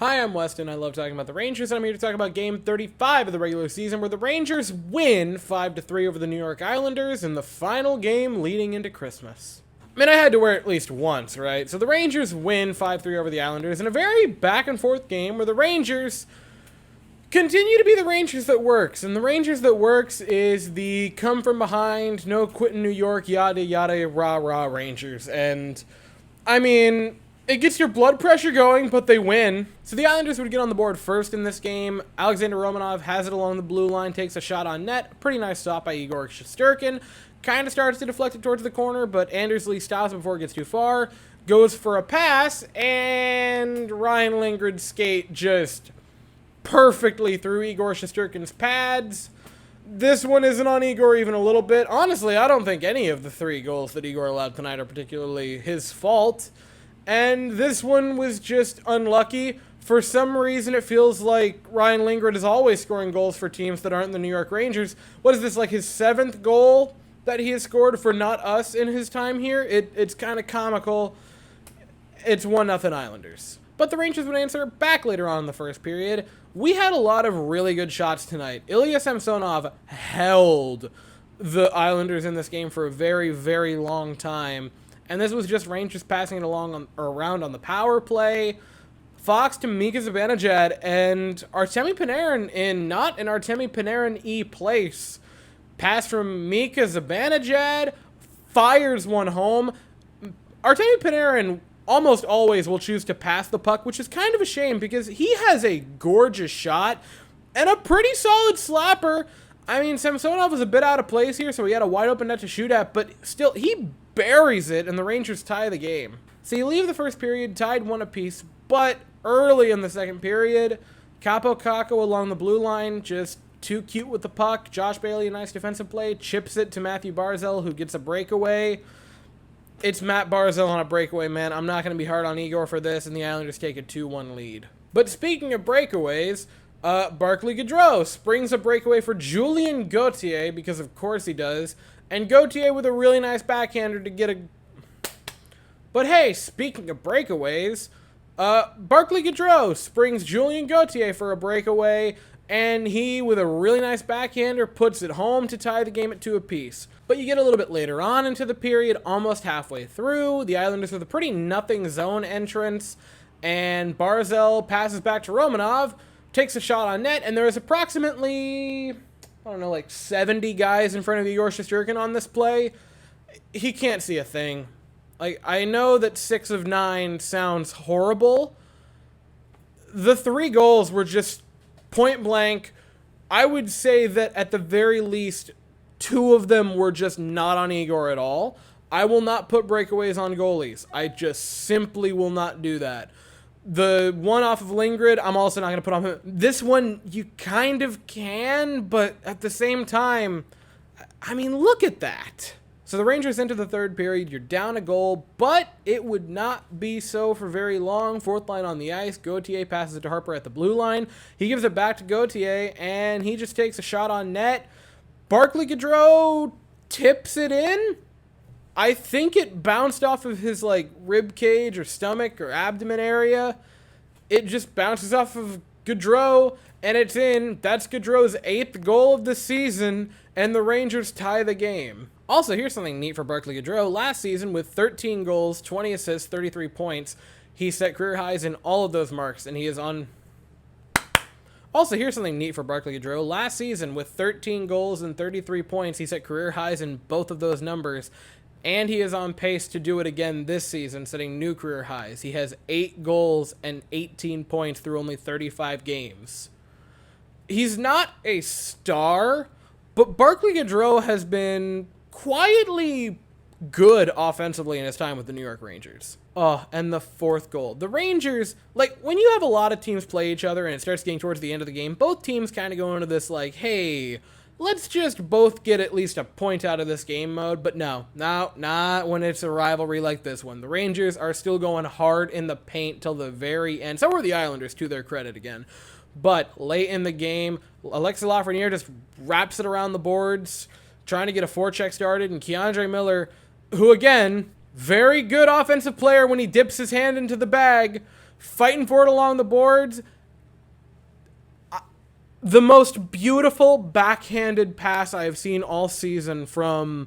Hi, I'm Weston. I love talking about the Rangers, and I'm here to talk about Game 35 of the regular season, where the Rangers win 5-3 over the New York Islanders in the final game leading into Christmas. I mean, I had to wear it at least once, right? So the Rangers win 5-3 over the Islanders in a very back-and-forth game where the Rangers continue to be the Rangers that works. And the Rangers that works is the come-from-behind, no quitting New York, yada yada, rah-rah Rangers. And, I mean, it gets your blood pressure going, but they win. So the Islanders would get on the board first in this game. Alexander Romanov has it along the blue line, takes a shot on net. Pretty nice stop by Igor Shesterkin. Kind of starts to deflect it towards the corner, but Andersley stops before it gets too far. Goes for a pass, and Ryan Lindgren's skate just perfectly through Igor Shesterkin's pads. This one isn't on Igor even a little bit. Honestly, I don't think any of the three goals that Igor allowed tonight are particularly his fault. And this one was just unlucky. For some reason, it feels like Ryan Lindgren is always scoring goals for teams that aren't the New York Rangers. What is this, like his 7th goal that he has scored for not us in his time here? It's kind of comical. It's 1-0 Islanders. But the Rangers would answer back later on in the first period. We had a lot of really good shots tonight. Ilya Samsonov held the Islanders in this game for a very, very long time. And this was just Rangers passing it along around on the power play. Fox to Mika Zibanejad, and Artemi Panarin in not an Artemi Panarin-y place. Pass from Mika Zibanejad, fires one home. Artemi Panarin almost always will choose to pass the puck, which is kind of a shame because he has a gorgeous shot and a pretty solid slapper. I mean, Samsonov was a bit out of place here, so he had a wide open net to shoot at, but still, he buries it, and the Rangers tie the game. So you leave the first period tied 1 apiece, but early in the second period, Capo Caco along the blue line, just too cute with the puck. Josh Bailey, a nice defensive play, chips it to Matthew Barzal, who gets a breakaway. It's Matt Barzal on a breakaway, man. I'm not going to be hard on Igor for this, and the Islanders take a 2-1 lead. But speaking of breakaways, Barclay Goodrow springs a breakaway for Julien Gauthier, because of course he does, and Gauthier with a really nice backhander to get a... But hey, speaking of breakaways, Barclay Goodrow springs Julien Gauthier for a breakaway, and he, with a really nice backhander, puts it home to tie the game at 2 apiece. But you get a little bit later on into the period, almost halfway through, the Islanders with a pretty nothing zone entrance, and Barzal passes back to Romanov, takes a shot on net, and there is approximately, I don't know, like 70 guys in front of Igor Shesterkin on this play. He can't see a thing. Like, I know that 6 of 9 sounds horrible. The 3 goals were just point blank. I would say that at the very least, 2 of them were just not on Igor at all. I will not put breakaways on goalies. I just simply will not do that. The one off of Lindgren, I'm also not going to put on him. This one, you kind of can, but at the same time, I mean, look at that. So the Rangers enter the third period. You're down a goal, but it would not be so for very long. Fourth line on the ice. Gauthier passes it to Harper at the blue line. He gives it back to Gauthier, and he just takes a shot on net. Barclay Goodrow tips it in. I think it bounced off of his, like, rib cage or stomach or abdomen area. It just bounces off of Goodrow, and it's in. That's Goodrow's 8th goal of the season, and the Rangers tie the game. Also, here's something neat for Barclay Goodrow. Last season, with 13 goals, 20 assists, 33 points, he set career highs in all of those marks, and he is on... Also, here's something neat for Barclay Goodrow. Last season, with 13 goals and 33 points, he set career highs in both of those numbers. And he is on pace to do it again this season, setting new career highs. He has 8 goals and 18 points through only 35 games. He's not a star, but Barclay Goodrow has been quietly good offensively in his time with the New York Rangers. Oh, and the 4th goal. The Rangers, like, when you have a lot of teams play each other and it starts getting towards the end of the game, both teams kind of go into this, like, hey, let's just both get at least a point out of this game mode. But no, not when it's a rivalry like this one. The Rangers are still going hard in the paint till the very end. So were the Islanders, to their credit again. But late in the game, Alexis Lafreniere just wraps it around the boards, trying to get a forecheck started, and Keandre Miller, who again, very good offensive player when he dips his hand into the bag, fighting for it along the boards. The most beautiful backhanded pass I have seen all season from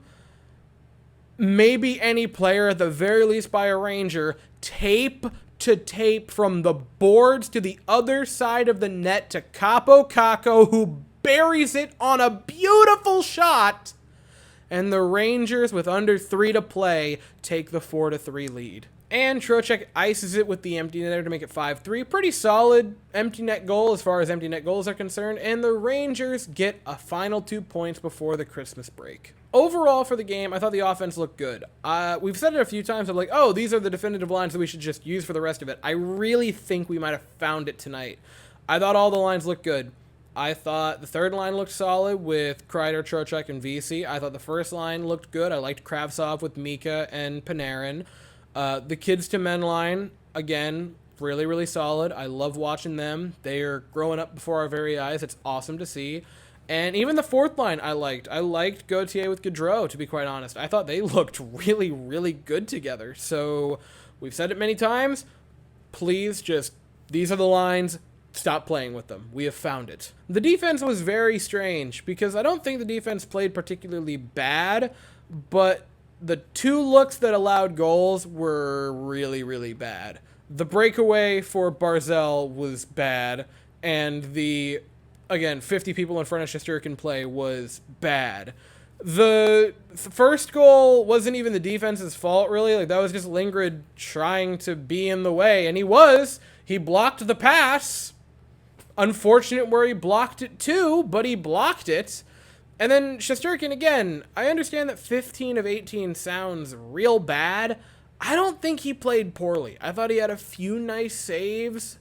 maybe any player, at the very least by a Ranger, tape to tape from the boards to the other side of the net to Capo Caco, who buries it on a beautiful shot, and the Rangers, with under 3 to play, take the 4-3 lead. And Trocheck ices it with the empty netter to make it 5-3. Pretty solid empty net goal as far as empty net goals are concerned. And the Rangers get a final 2 points before the Christmas break. Overall for the game, I thought the offense looked good. We've said it a few times. I'm like, oh, these are the definitive lines that we should just use for the rest of it. I really think we might have found it tonight. I thought all the lines looked good. I thought the third line looked solid with Kreider, Trocheck, and VC. I thought the first line looked good. I liked Kravtsov with Mika and Panarin. The kids to men line, again, really, really solid. I love watching them. They are growing up before our very eyes. It's awesome to see. And even the fourth line I liked. I liked Gauthier with Gaudreau, to be quite honest. I thought they looked really, really good together. So we've said it many times. Please just, these are the lines. Stop playing with them. We have found it. The defense was very strange because I don't think the defense played particularly bad, but the 2 looks that allowed goals were really, really bad. The breakaway for Barzal was bad, and the, again, 50 people in front of Shesterkin play was bad. The first goal wasn't even the defense's fault, really. Like, that was just Lindgren trying to be in the way, and he was. He blocked the pass. Unfortunate where he blocked it too, but he blocked it. And then Shesterkin, again, I understand that 15 of 18 sounds real bad. I don't think he played poorly. I thought he had a few nice saves.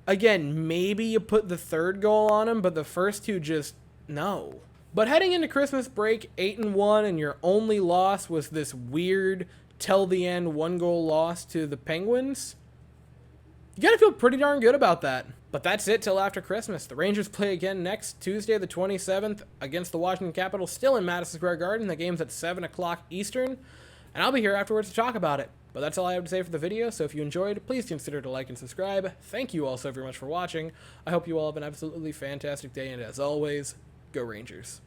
Again, maybe you put the third goal on him, but the first 2 just, no. But heading into Christmas break, 8-1, and your only loss was this weird, till the end, 1-goal loss to the Penguins. You gotta feel pretty darn good about that. But that's it till after Christmas. The Rangers play again next Tuesday, the 27th, against the Washington Capitals, still in Madison Square Garden. The game's at 7 o'clock Eastern, and I'll be here afterwards to talk about it. But that's all I have to say for the video, so if you enjoyed, please consider to like and subscribe. Thank you all so very much for watching. I hope you all have an absolutely fantastic day, and as always, go Rangers.